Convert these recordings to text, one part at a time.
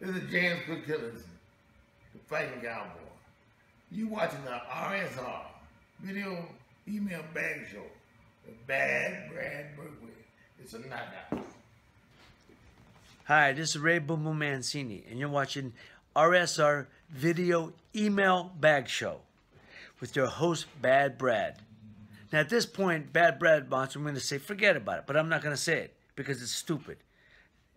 This is James Berkwitt, the Fighting Cowboy. You watching the RSR video email bag show with Bad Brad Berkwitt. It's a knockout. Hi, this is Ray Boom Boom Mancini, and you're watching RSR video email bag show with your host Bad Brad. Now at this point, Bad Brad wants me to say forget about it, but I'm not going to say it because it's stupid.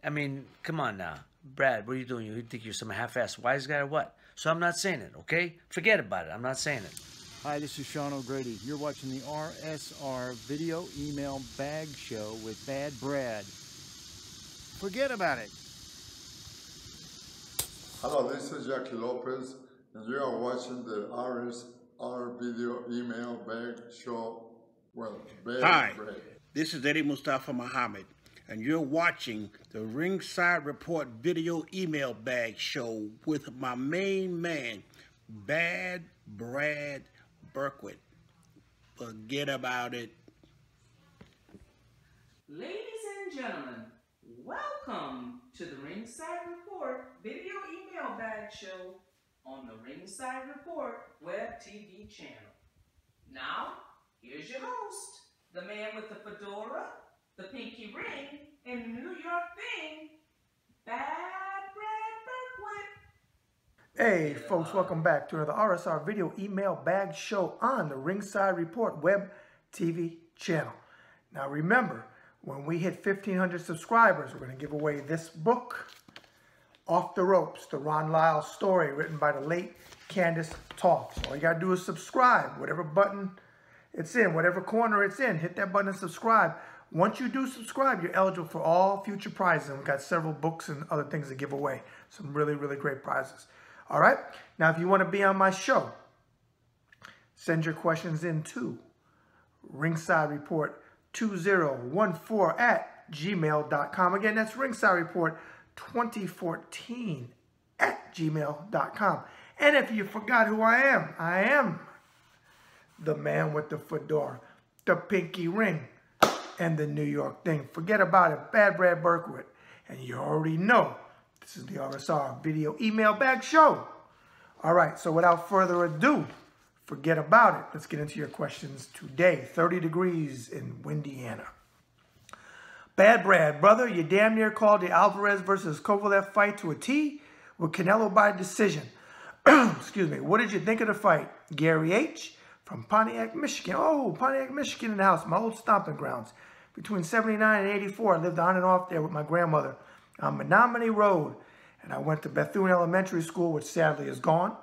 I mean, come on now. Brad, what are you doing? You think you're some half-assed wise guy or what? So I'm not saying it, okay? Forget about it. I'm not saying it. Hi, this is Sean O'Grady. You're watching the RSR Video Email Bag Show with Bad Brad. Forget about it. Hello, this is Jackie Lopez, and you are watching the RSR Video Email Bag Show with Bad Brad. This is Eddie Mustafa Muhammad, and you're watching the Ringside Report Video Email Bag Show with my main man, Bad Brad Berkwitt. Forget about it. Ladies and gentlemen, welcome to the Ringside Report Video Email Bag Show on the Ringside Report Web TV channel. Now, here's your host, the man with the fedora, the pinky ring, and the New York thing, Bad Brad Berkwitt. Hey folks, welcome back to another RSR Video Email Bag Show on the Ringside Report Web TV channel. Now remember, when we hit 1,500 subscribers, we're going to give away this book, Off the Ropes, the Ron Lyle story written by the late Candace Toth. So all you got to do is subscribe, whatever button it's in, whatever corner it's in, hit that button and subscribe. Once you do subscribe, you're eligible for all future prizes. And we've got several books and other things to give away. Some really, really great prizes. All right? Now, if you want to be on my show, send your questions in to Ringside Report 2014 at gmail.com. Again, that's Ringside Report 2014 at gmail.com. And if you forgot who I am the man with the fedora, the pinky ring, and the New York thing. Forget about it. Bad Brad Berkwitt. And you already know this is the RSR Video Email Bag Show. All right, so without further ado, forget about it. Let's get into your questions today. 30 degrees in Windiana. Bad Brad, brother, you damn near called the Alvarez versus Kovalev fight to a T with Canelo by decision. Excuse me. What did you think of the fight? Gary H. from Pontiac, Michigan. Oh, Pontiac, Michigan in the house, my old stomping grounds. Between 79 and 84, I lived on and off there with my grandmother on Menominee Road. And I went to Bethune Elementary School, which sadly is gone.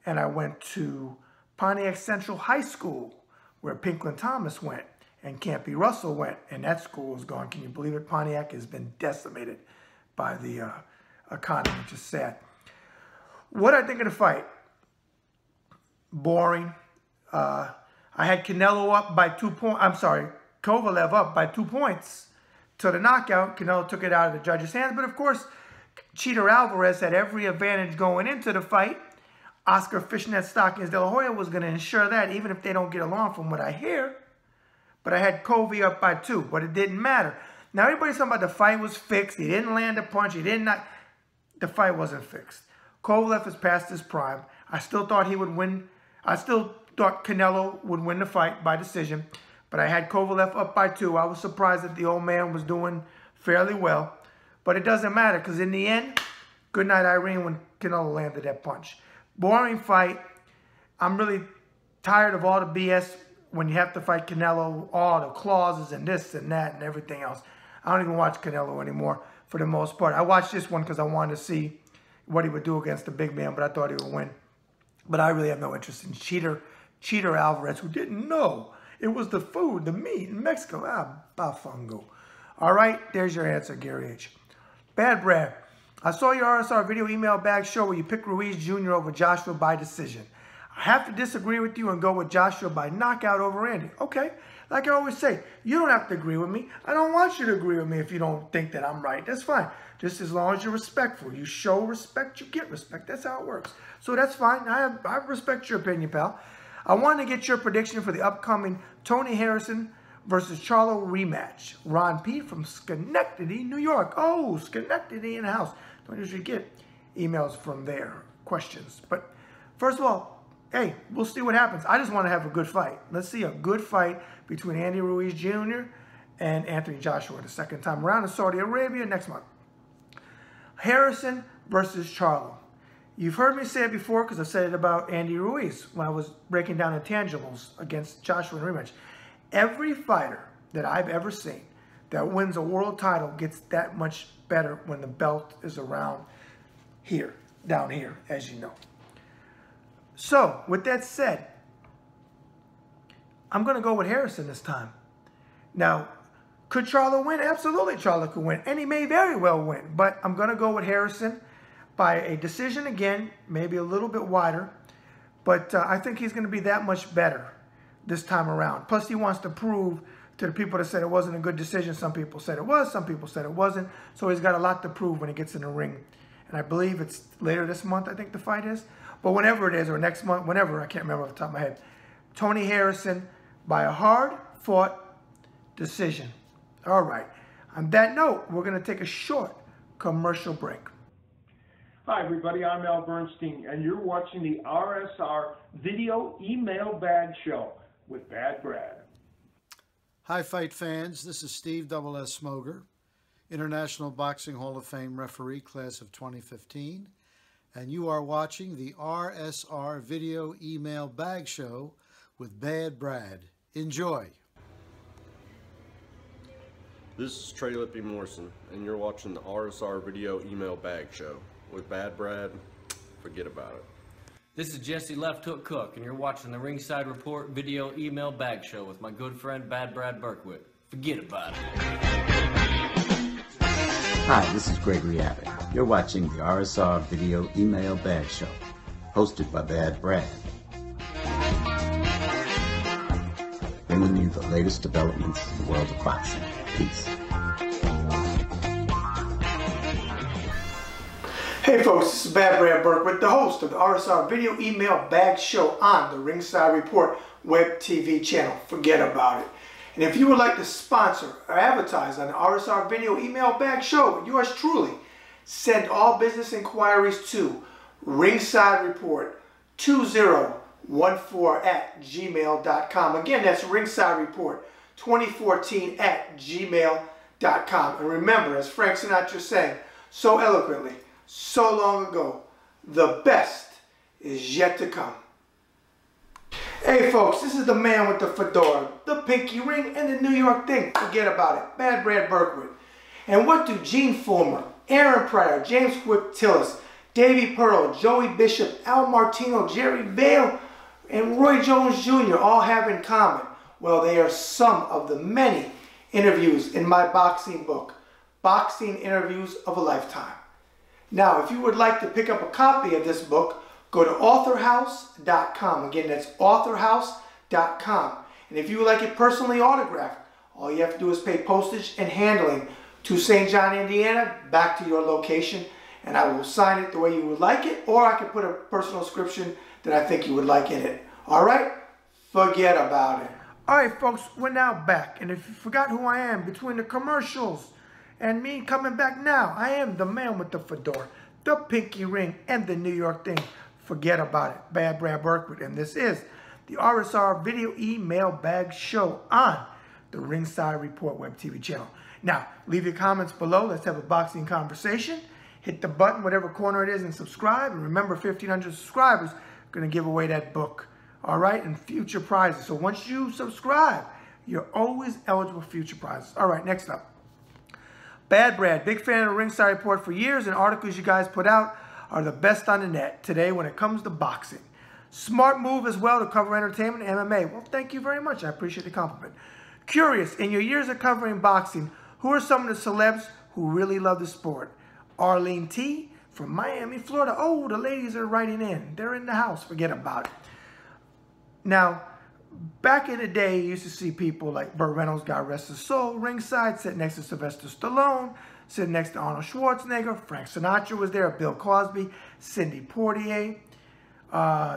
And I went to Pontiac Central High School, where Pinklin Thomas went and Campy Russell went. And that school is gone. Can you believe it? Pontiac has been decimated by the economy, which is sad. What I think of the fight? Boring. I had Canelo up by 2 points. I'm sorry, Kovalev up by 2 points to the knockout. Canelo took it out of the judge's hands. But of course, Cheater Alvarez had every advantage going into the fight. Oscar Fishnet Stockings De La Hoya was going to ensure that, even if they don't get along from what I hear. But I had Covey up by 2, but it didn't matter. Now, everybody's talking about the fight was fixed. He didn't land a punch. He did not. The fight wasn't fixed. Kovalev is past his prime. I still thought he would win. I still thought Canelo would win the fight by decision. But I had Kovalev up by 2. I was surprised that the old man was doing fairly well. But it doesn't matter, because in the end, good night Irene when Canelo landed that punch. Boring fight. I'm really tired of all the BS when you have to fight Canelo, all the clauses and this and that and everything else. I don't even watch Canelo anymore for the most part. I watched this one because I wanted to see what he would do against the big man, but I thought he would win. But I really have no interest in Cheater Alvarez, who didn't know it was the food, the meat in Mexico. Bafungo. All right, there's your answer, Gary H. Bad Brad, I saw your RSR Video Email Bag Show where you picked Ruiz Jr. over Joshua by decision. I have to disagree with you and go with Joshua by knockout over Andy. Okay, like I always say, you don't have to agree with me. I don't want you to agree with me if you don't think that I'm right. That's fine. Just as long as you're respectful. You show respect, you get respect. That's how it works. So that's fine. I respect your opinion, pal. I want to get your prediction for the upcoming Tony Harrison versus Charlo rematch. Ron P. from Schenectady, New York. Oh, Schenectady in the house. Don't usually get emails from there, questions. But first of all, hey, we'll see what happens. I just want to have a good fight. Let's see a good fight between Andy Ruiz Jr. and Anthony Joshua the second time around in Saudi Arabia next month. Harrison versus Charlo. You've heard me say it before because I said it about Andy Ruiz when I was breaking down intangibles against Joshua in a rematch. Every fighter that I've ever seen that wins a world title gets that much better when the belt is around here, down here, as you know. So, with that said, I'm going to go with Harrison this time. Now, could Charlo win? Absolutely, Charlo could win. And he may very well win. But I'm going to go with Harrison by a decision again, maybe a little bit wider. But I think he's going to be that much better this time around. Plus, he wants to prove to the people that said it wasn't a good decision. Some people said it was. Some people said it wasn't. So he's got a lot to prove when he gets in the ring. And I believe it's later this month, I think the fight is. But whenever it is, or next month, whenever, I can't remember off the top of my head. Tony Harrison by a hard-fought decision. All right. On that note, we're going to take a short commercial break. Hi, everybody. I'm Al Bernstein, and you're watching the RSR Video Email Bag Show with Bad Brad. Hi, fight fans. This is Steve Double S Smoger, International Boxing Hall of Fame referee, class of 2015. And you are watching the RSR Video Email Bag Show with Bad Brad. Enjoy. This is Trey Lippy Morrison, and you're watching the RSR Video Email Bag Show. With Bad Brad, forget about it. This is Jesse Left Hook Cook, and you're watching the Ringside Report Video Email Bag Show with my good friend Bad Brad Berkwitt. Forget about it. Hi, this is Gregory Abbott. You're watching the RSR Video Email Bag Show, hosted by Bad Brad. Bringing you the latest developments in the world of boxing. Peace. Hey folks, this is Bad Brad Berkwitt, the host of the RSR Video Email Bag Show on the Ringside Report Web TV channel. Forget about it. And if you would like to sponsor or advertise on the RSR Video Email Bag Show with yours truly, send all business inquiries to Ringside Report 2014@gmail.com. Again, that's Ringside Report 2014@gmail.com. And remember, as Frank Sinatra sang so eloquently, so long ago, the best is yet to come. Hey folks, this is the man with the fedora, the pinky ring, and the New York thing. Forget about it. Bad Brad Berkwitt. And what do Gene Fulmer, Aaron Pryor, James Quick Tillis, Davey Pearl, Joey Bishop, Al Martino, Jerry Vale, and Roy Jones Jr. all have in common? Well, they are some of the many interviews in my boxing book, Boxing Interviews of a Lifetime. Now, if you would like to pick up a copy of this book, go to authorhouse.com. Again, that's authorhouse.com. And if you would like it personally autographed, all you have to do is pay postage and handling to St. John, Indiana, back to your location, and I will sign it the way you would like it, or I can put a personal description that I think you would like in it. All right? Forget about it. All right, folks, we're now back. And if you forgot who I am between the commercials and me coming back now, I am the man with the fedora, the pinky ring, and the New York thing. Forget about it. Bad Brad Berkwitt, and this is the RSR Video Email Bag Show on the Ringside Report Web TV channel. Now, leave your comments below. Let's have a boxing conversation. Hit the button, whatever corner it is, and subscribe. And remember, 1,500 subscribers are going to give away that book. All right, and future prizes. So once you subscribe, you're always eligible for future prizes. All right, next up. Bad Brad, big fan of the Ringside Report for years, and articles you guys put out are the best on the net today when it comes to boxing. Smart move as well to cover entertainment and MMA. Well, thank you very much. I appreciate the compliment. Curious, in your years of covering boxing, who are some of the celebs who really love the sport? Arlene T. from Miami, Florida. Oh, the ladies are writing in. They're in the house. Forget about it. Now, back in the day, you used to see people like Burt Reynolds, God rest his soul, ringside, sitting next to Sylvester Stallone, sitting next to Arnold Schwarzenegger. Frank Sinatra was there, Bill Cosby, Cindy Portier,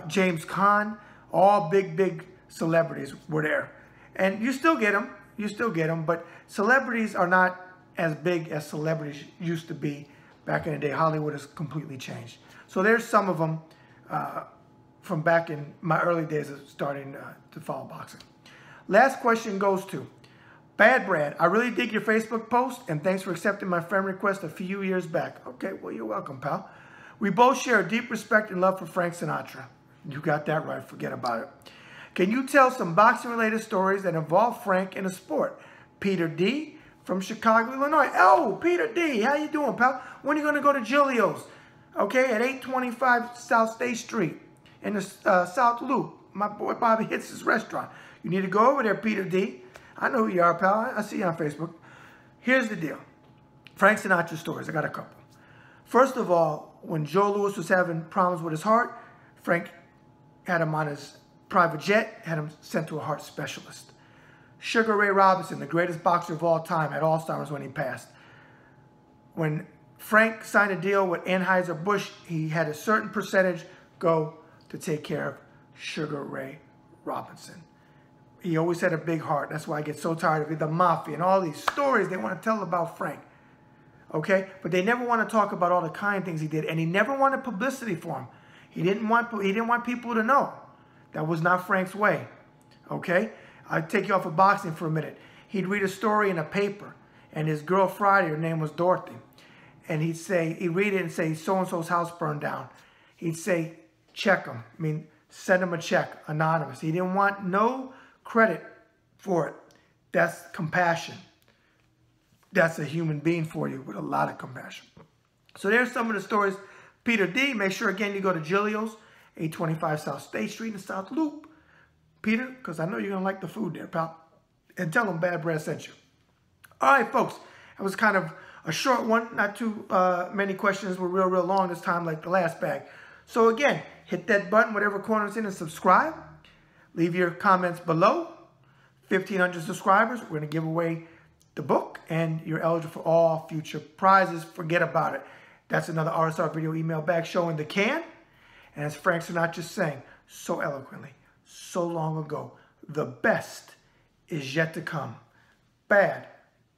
James Caan. All big, big celebrities were there. And you still get them. You still get them, but celebrities are not as big as celebrities used to be back in the day. Hollywood has completely changed. So there's some of them from back in my early days of starting to follow boxing. Last question goes to Bad Brad. I really dig your Facebook post, and thanks for accepting my friend request a few years back. Okay, well, you're welcome, pal. We both share a deep respect and love for Frank Sinatra. You got that right. Forget about it. Can you tell some boxing-related stories that involve Frank in a sport? Peter D. from Chicago, Illinois. Oh, Peter D. How you doing, pal? When are you going to go to Giulio's? Okay, at 825 South State Street in the South Loop. My boy Bobby hits his restaurant. You need to go over there, Peter D. I know who you are, pal. I see you on Facebook. Here's the deal. Frank Sinatra stories. I got a couple. First of all, when Joe Louis was having problems with his heart, Frank had him on his private jet, had him sent to a heart specialist. Sugar Ray Robinson, the greatest boxer of all time, had Alzheimer's when he passed. When Frank signed a deal with Anheuser-Busch, he had a certain percentage go to take care of Sugar Ray Robinson. He always had a big heart. That's why I get so tired of the mafia and all these stories they want to tell about Frank. Okay? But they never want to talk about all the kind things he did. And he never wanted publicity for him. He didn't want people to know. That was not Frank's way. Okay? I'll take you off of boxing for a minute. He'd read a story in a paper, and his girl Friday, her name was Dorothy. And he'd read it and say, so-and-so's house burned down. He'd say, check him. I mean, send him a check, anonymous. He didn't want no credit for it. That's compassion. That's a human being for you with a lot of compassion. So there's some of the stories. Peter D, make sure again you go to Giulio's, 825 South State Street in South Loop. Peter, because I know you're going to like the food there, pal. And tell them Bad Brad sent you. All right, folks. That was kind of a short one. Not too many questions were real long this time like the last bag. So again, hit that button, whatever corner it's in, and subscribe. Leave your comments below. 1,500 subscribers. We're going to give away the book, and you're eligible for all future prizes. Forget about it. That's another RSR Video Email Bag show in the can. And as Frank Sinatra sang so eloquently, so long ago, the best is yet to come. Bad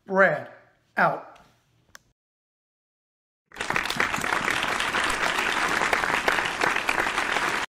Brad out.